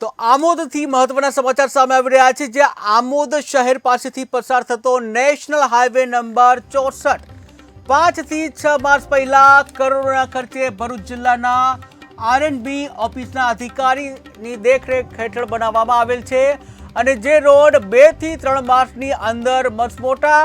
તો આમોદથી મહત્વના સમાચાર સામે આવી રહ્યા છે, જે આમોદ શહેર પાસેથી પસાર થતો નેશનલ હાઈવે નંબર 64 5 થી 6 માસ પહેલા કરોડોના ખર્ચે ભરૂચ જિલ્લાના આરએનબી ઓફિસના અધિકારીની દેખરેખ હેઠળ બનાવવામાં આવેલ છે અને જે રોડ 2 થી 3 માસની અંદર મસમોટા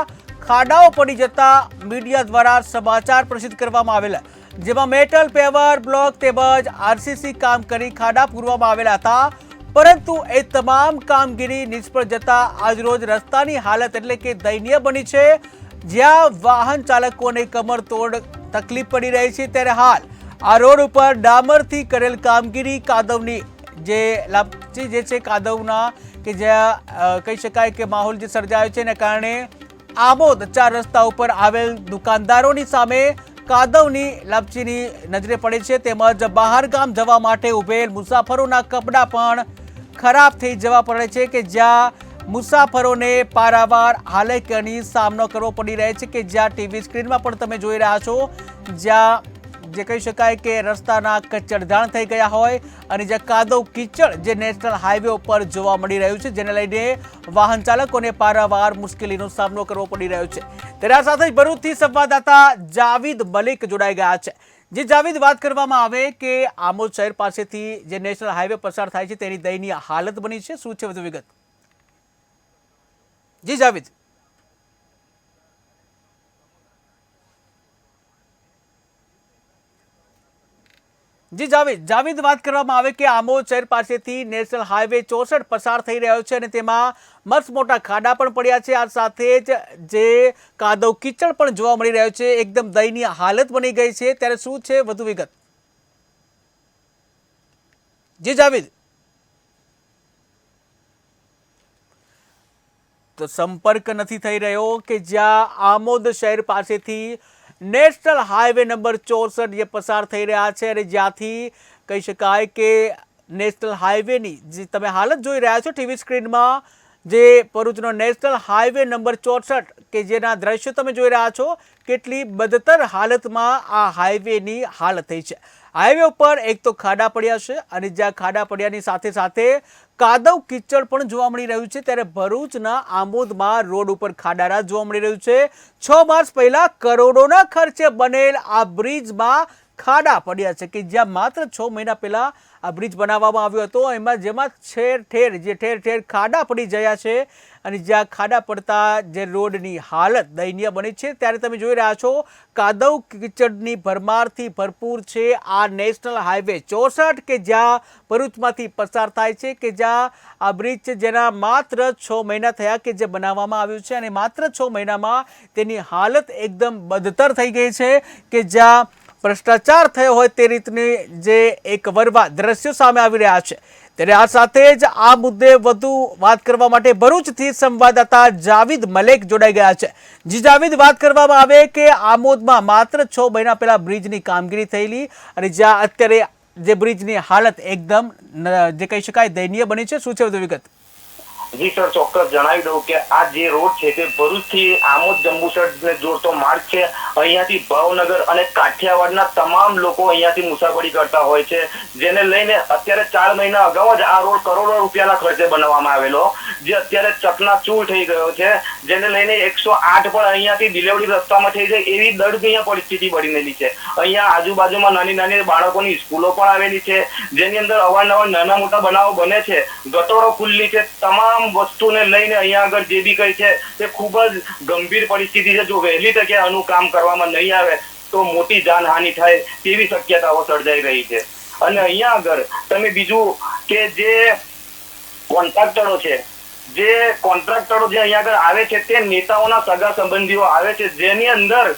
ખાડાઓ પડી જતા મીડિયા દ્વારા સમાચાર પ્રસિદ્ધ કરવામાં આવેલા, જેમાં મેટલ પેવર બ્લોક તેમજ આરસીસી કામ કરી ખાડા પૂરવામાં આવેલા હતા, પરંતુ એ તમામ કામગીરી નિષ્ફળ જતા આજરોજ રસ્તાની હાલત એટલે કે દયનીય બની છે, જ્યાં વાહન ચાલકોને કમરતોડ તકલીફ પડી રહી છે। ત્યારે હાલ આ રોડ ઉપર ડામરથી કરેલ કામગીરી કાદવની જે લાપસી જે છે કાદવના કે જ્યાં કહી શકાય કે માહોલ જે સર્જાયો છે, એને કારણે આમોદ 4 રસ્તા ઉપર આવેલ દુકાનદારોની સામે કાદવની લાપસીની નજરે પડે છે, તેમજ બહાર ગામ જવા માટે ઉભેલ મુસાફરોના કપડાં પણ ખરાબ થઈ જવા પડે છે, કે જ્યાં મુસાફરોને પારાવાર હાલાકીનો સામનો કરવો પડી રહ્યો છે, કે જ્યાં ટીવી સ્ક્રીનમાં પણ તમે જોઈ રહ્યા છો, જ્યાં જે કહી શકાય કે રસ્તાના કચડધાણ થઈ ગયા હોય અને જ્યાં કાદવ કીચડ જે નેશનલ હાઈવે ઉપર જોવા મળી રહ્યું છે, જેને લઈને વાહન ચાલકોને પારાવાર મુશ્કેલીનો સામનો કરવો પડી રહ્યો છે। ત્યારે આ સાથે જ ભરૂચથી સંવાદદાતા જાવીદ મલિક જોડાઈ ગયા છે। જે જાવીદ, વાત કરવામાં આવે કે આમોદ શહેર પાસેથી જે નેશનલ હાઈવે પસાર થાય છે તેની દયનીય હાલત બની છે, શું છે વધુ વિગત? જી જાવીદ। જી જાવીદ, વાત કરવામાં આવે કે આમોદ શહેર પાસેથી નેશનલ હાઈવે 64 પસાર થઈ રહ્યો છે અને તેમાં મસ્ત મોટા ખાડા પણ પડ્યા છે, આ સાથે જ જે કાદવ કીચડ પણ જોવા મળી રહ્યો છે, એકદમ દયનીય હાલત બની ગઈ છે। ત્યારે શું છે વધુ વિગત? જી જાવીદ। તો સંપર્ક નથી થઈ રહ્યો કે જ્યાં આમોદ શહેર પાસેથી નેશનલ હાઈવે નંબર 64 જે પસાર થઈ રહ્યા છે અને જ્યાંથી કહી શકાય કે નેશનલ હાઈવેની જે તમે હાલત જોઈ રહ્યા છો ટીવી સ્ક્રીનમાં, જે ભરૂચનો નેશનલ હાઈવે નંબર 64 કે જેના દ્રશ્યો તમે જોઈ રહ્યા છો, કેટલી બદતર હાલતમાં આ હાઈવેની હાલત થઈ છે। હાઈવે ઉપર એક તો ખાડા પડ્યા છે અને જ્યાં ખાડા પડ્યાની સાથે સાથે કાદવ કીચડ પણ જોવા મળી રહ્યું છે। ત્યારે ભરૂચના આમોદમાં રોડ ઉપર ખાડારા જોવા મળી રહ્યું છે। 6 માસ પહેલા કરોડોના ખર્ચે બનેલ આ બ્રિજમાં ખાડા પડ્યા છે, કે જ્યાં માત્ર 6 મહિના પહેલા આ બ્રિજ બનાવવામાં આવ્યો હતો, જેમાં ઠેર ઠેર ખાડા પડી ગયા છે અને જ્યાં ખાડા પડતા જે રોડની હાલત દયનીય બની છે। ત્યારે તમે જોઈ રહ્યા છો કાદવ કીચડની ભરમારથી ભરપૂર છે આ નેશનલ હાઈવે 64 કે જ્યાં ભરૂચમાંથી પસાર થાય છે, કે જ્યાં આ બ્રિજ છે જેના માત્ર 6 મહિના થયા કે જે બનાવવામાં આવ્યું છે અને માત્ર 6 મહિનામાં તેની હાલત એકદમ બદતર થઈ ગઈ છે, કે જ્યાં ભ્રષ્ટાચાર થયો હોય તે રીતની જે એક વરવા દ્રશ્યો સામે આવી રહ્યા છે। ત્યારે આ સાથે જ આ મુદ્દે વધુ વાત કરવા માટે ભરૂચથી સંવાદદાતા જાવીદ મલિક જોડાઈ ગયા છે। જી જાવીદ, વાત કરવામાં આવે કે આમોદમાં માત્ર 6 મહિના પહેલા બ્રિજની કામગીરી થયેલી અને જ્યાં અત્યારે જે બ્રિજની હાલત એકદમ જે કહી શકાય દયનીય બની છે, શું છે વધુ વિગત? જી સર, ચોક્કસ જણાવી દઉં કે આ જે રોડ છે તે ભરૂચથી આમોદ જંબુસરને જોડતો માર્ગ છે। અહીંયાથી ભાવનગર અને કાઠિયાવાડના તમામ લોકો અહીંયાથી મુસાફરી કરતા હોય છે, જેને લઈને અત્યારે 4 મહિના અગાઉ જ આ રોડ કરોડો રૂપિયાના ખર્ચે બનાવવામાં આવેલો, જે અત્યારે ચકનાચૂર થઈ ગયો છે, જેને લઈને 108 પણ અહીંયાથી ડિલિવરી રસ્તામાં થઈ જાય એવી દર્દનીય પરિસ્થિતિ બનેલી છે। અહીંયા આજુબાજુમાં નાની નાની બાળકોની સ્કૂલો પણ આવેલી છે, જેની અંદર અવારનવાર નાના મોટા બનાવો બને છે, ગટરો ખુલ્લી છે, તમામ વસ્તુને લઈને અહીંયા આગળ જે બી કઈ છે તે ખૂબ જ ગંભીર પરિસ્થિતિ છે। જો વહેલી તકે આનું કામ કરવામાં નહીં આવે તો મોટી જાનહાનિ થાય તેવી શક્યતાઓ સર્જાઈ રહી છે। અને અહીંયા આગળ તમે બીજું કે જે કોન્ટ્રાક્ટરો છે, જે અહીંયા આગળ આવે છે તે નેતાઓના સગા સંબંધીઓ આવે છે, જેની અંદર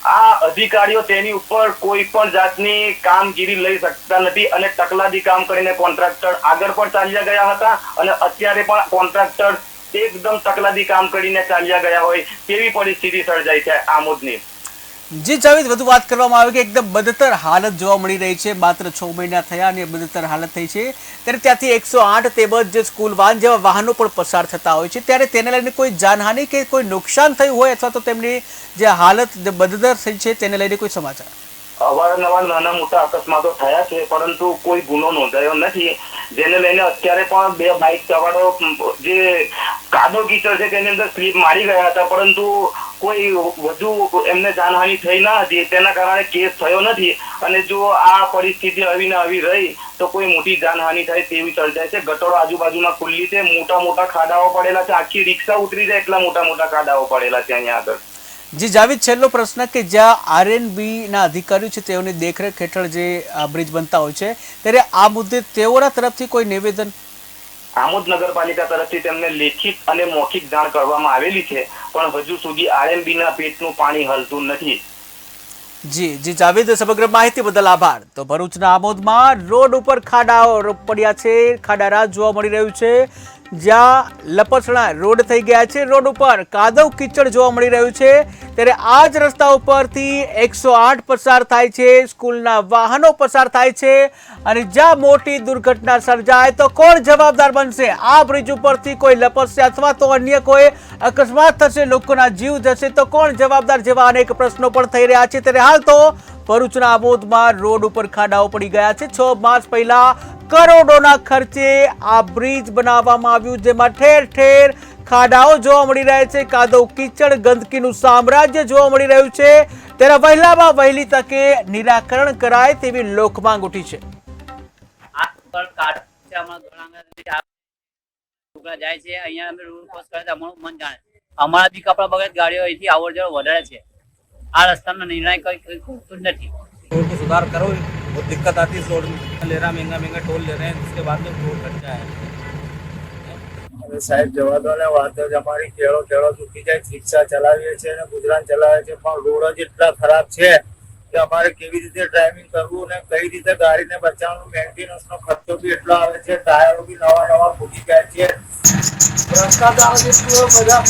આ અધિકારીઓ તેની ઉપર કોઈ પણ જાતની કામગીરી લઈ શકતા નથી અને તકલાદી કામ કરીને કોન્ટ્રાક્ટર આગળ પણ ચાલ્યા ગયા હતા અને અત્યારે પણ કોન્ટ્રાક્ટર એકદમ તકલાદી કામ કરીને ચાલ્યા ગયા હોય તેવી પરિસ્થિતિ સર્જાઈ છે આમોદની। જી જાવીદ, વધુ વાત કરવામાં આવે કે એકદમ બદતર હાલત જોવા મળી રહી છે, માત્ર 6 મહિના થયા અને બદતર હાલત થઈ છે। ત્યારે ત્યાંથી 108 તેમજ જે સ્કૂલ વાન જેવા વાહનો પણ પસાર થતા હોય છે, ત્યારે તેને લઈને કોઈ જાનહાનિ કે કોઈ નુકસાન થયું હોય અથવા તો તેમની જે હાલત બદતર થઈ છે તેને લઈને કોઈ સમાચાર? અવારનવાર નાના મોટા અકસ્માતો થયા છે, પરંતુ કોઈ ગુનો નોંધાયો નથી, જેને લઈને અત્યારે પણ બે બાઇક સવારો જે કાદવ કીચડ છે તેની અંદર સ્લીપ મારી ગયા હતા, પરંતુ કોઈ વધુ એમને જાનહાનિ થઈ ન હતી, તેના કારણે કેસ થયો નથી. અને જો આ પરિસ્થિતિ આવી ને આવી રહી તો કોઈ મોટી જાનહાનિ થાય તેવી સર્જાય છે. ગટરો આજુબાજુમાં ખુલ્લી છે, મોટા મોટા ખાડાઓ પડેલા છે, આખી રિક્ષા ઉતરી જાય એટલા મોટા મોટા ખાડાઓ પડેલા છે અહીંયા આગળ. જી જાવેદ, છેલ્લો પ્રશ્ન કે જ્યાં આરએનબી ના અધિકારીઓ છે તેઓની દેખરેખ હેઠળ જે બ્રિજ બનતા હોય છે, ત્યારે આ મુદ્દે તેઓના તરફથી કોઈ નિવેદન? આમોદ નગરપાલિકા તરફથી તેમને લેખિત અને મૌખિક જાણ કરવામાં આવેલી છે, પણ હજુ સુધી આરએનબી ના પેટનું પાણી હલતું નથી. જી જાવેદ, સમગ્ર માહિતી બદલ આભાર. તો ભરૂચના આમોદમાં રોડ ઉપર ખાડાઓ પડ્યા છે, ખાડા રાજ જોવા મળી રહ્યું છે, જ્યાં લપસણા રોડ થઈ ગયા છે, રોડ ઉપર કાદવ કીચડ જોવા મળી રહ્યું છે. ત્યારે આ જ રસ્તા ઉપરથી 108 પસાર થાય છે, સ્કૂલના વાહનો પસાર થાય છે, અને જ્યાં મોટી દુર્ઘટના સર્જાય તો કોણ જવાબદાર બનશે? આ બ્રિજ ઉપરથી કોઈ લપસશે અથવા તો અન્ય કોઈ અકસ્માત થશે, લોકોના જીવ જશે તો કોણ જવાબદાર? જેવા અનેક પ્રશ્નો પણ થઈ રહ્યા છે. ત્યારે હાલ તો ભરૂચના આમોદમાં રોડ ઉપર ખાડાઓ પડી ગયા છે. 6 માસ પહેલા કરોડોના ખર્ચે આ બ્રિજ બનાવવામાં આવ્યું, જેમાં ઠેર ઠેર ખાડાઓ જોવા મળી રહ્યા છે, કાદવ કીચડ ગંદકીનું સામ્રાજ્ય જોવા મળી રહ્યું છે. ત્યારે વહેલામાં વહેલી તકે નિરાકરણ કરાય તેવી લોકમાંગ ઉઠી છે. અમારા બી કપડા બગડ ગાડીઓ અહીંથી આવડ જવડ વધારે છે. આ રસ્તાનો નિર્ણય કોઈ કરતું નથી. रोड को सुधार करो, बहुत दिक्कत आती है इस रोड में, ले रहा महंगा महंगा टोल ले रहे हैं, जिसके बाद में रोड कट जाए. સાહેબ જવા દો ને, વાત જ અમારી કેળો કેળો તૂટી જાય. રિક્ષા ચલાવીએ છીએ અને ગુજરાન ચલાવે છે, પણ રોડ જ એટલા ખરાબ છે કે અમારે કેવી રીતે ડ્રાઇવિંગ કરવું ને કઈ રીતે ગાડીને બચાવવાનું. મેન્ટેનન્સનો ખર્ચો બી એટલો આવે છે, ટાયરો બી નવા નવા ફૂટી જાય છે. ભ્રષ્ટાચાર જેટલું બધા